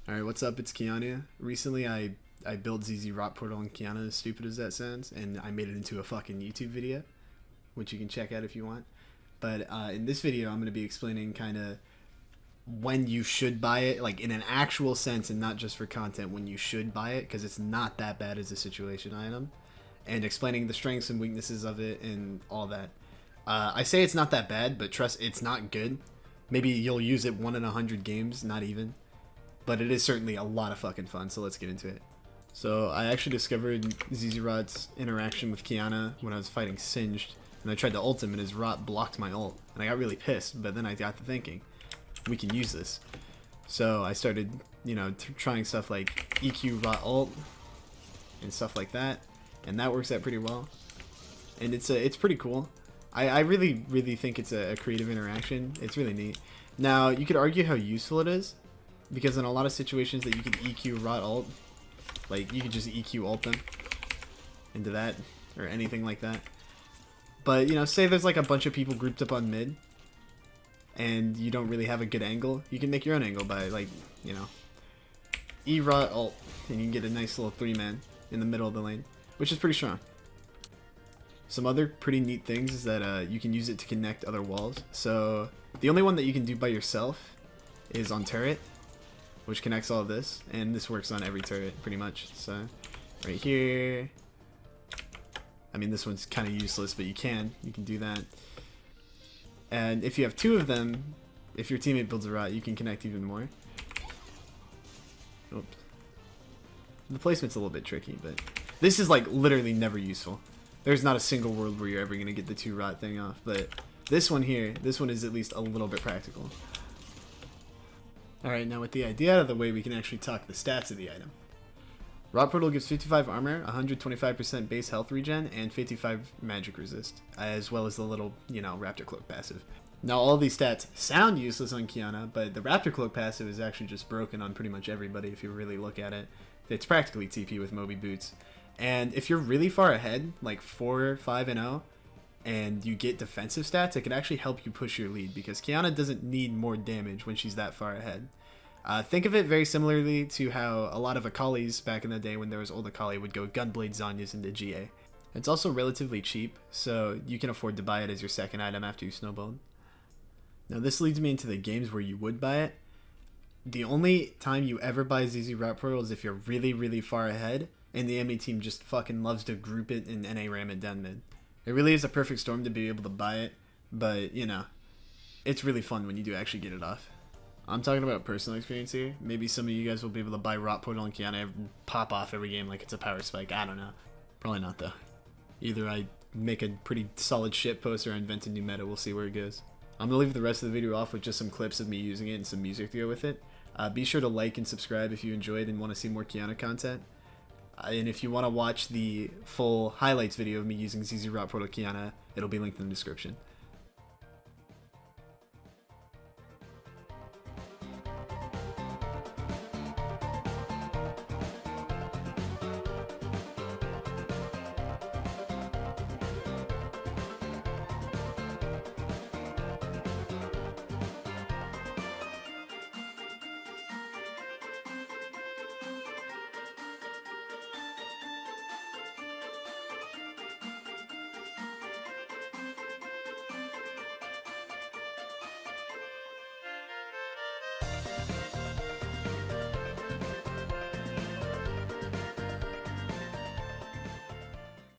Alright, what's up? It's Qiyana. Recently, I built Zz'Rot portal in Qiyana, as stupid as that sounds, and I made it into a fucking YouTube video, which you can check out if you want. But in this video, I'm going to be explaining kind of when you should buy it, like in an actual sense and not just for content, when you should buy it, because it's not that bad as a situation item, and explaining the strengths and weaknesses of it and all that. I say it's not that bad, but trust, it's not good. Maybe you'll use it 1 in 100 games, not even. But it is certainly a lot of fucking fun, so let's get into it. So I actually discovered Zz'Rot's interaction with Qiyana when I was fighting Singed, and I tried to ult him and his Rot blocked my ult, and I got really pissed, but then I got to thinking, we can use this. So I started, trying stuff like EQ Rot ult and stuff like that, and that works out pretty well. And it's pretty cool. I really, really think it's a creative interaction. It's really neat. Now, you could argue how useful it is, because in a lot of situations that you can EQ Rot ult, like you can just EQ ult them into that or anything like that. But say there's like a bunch of people grouped up on mid and you don't really have a good angle, you can make your own angle by like E Rot ult, and you can get a nice little 3-man in the middle of the lane, which is pretty strong. Some other pretty neat things is that you can use it to connect other walls. So the only one that you can do by yourself is on turret, which connects all of this, and this works on every turret pretty much. So right here, I mean, this one's kind of useless, but you can do that. And if you have 2 of them, if your teammate builds a Rot, you can connect even more. Oops. The placement's a little bit tricky, but this is like literally never useful. There's not a single world where you're ever going to get the 2 Rot thing off, but this one here, this one is at least a little bit practical. Alright, now with the idea out of the way, we can actually talk the stats of the item. Rot Portal gives 55 armor, 125% base health regen, and 55 magic resist, as well as the little, Raptor Cloak passive. Now all these stats sound useless on Qiyana, but the Raptor Cloak passive is actually just broken on pretty much everybody if you really look at it. It's practically TP with Moby Boots. And if you're really far ahead, like 4, 5, and 0, and you get defensive stats, it can actually help you push your lead, because Qiyana doesn't need more damage when she's that far ahead. Think of it very similarly to how a lot of Akali's back in the day when there was old Akali would go Gunblade Zhonya's into GA. It's also relatively cheap, so you can afford to buy it as your second item after you snowballed. Now this leads me into the games where you would buy it. The only time you ever buy Zz'Rot Portal is if you're really, really far ahead, and the enemy team just fucking loves to group it and NA ram it down mid. It really is a perfect storm to be able to buy it, but it's really fun when you do actually get it off. I'm talking about personal experience here. Maybe some of you guys will be able to buy Rot Portal and Qiyana and pop off every game like it's a power spike. I don't know. Probably not though. Either I make a pretty solid shit post or I invent a new meta. We'll see where it goes. I'm going to leave the rest of the video off with just some clips of me using it and some music to go with it. Be sure to like and subscribe if you enjoyed and want to see more Qiyana content. And if you want to watch the full highlights video of me using Zz'Rot Portal Qiyana, it'll be linked in the description.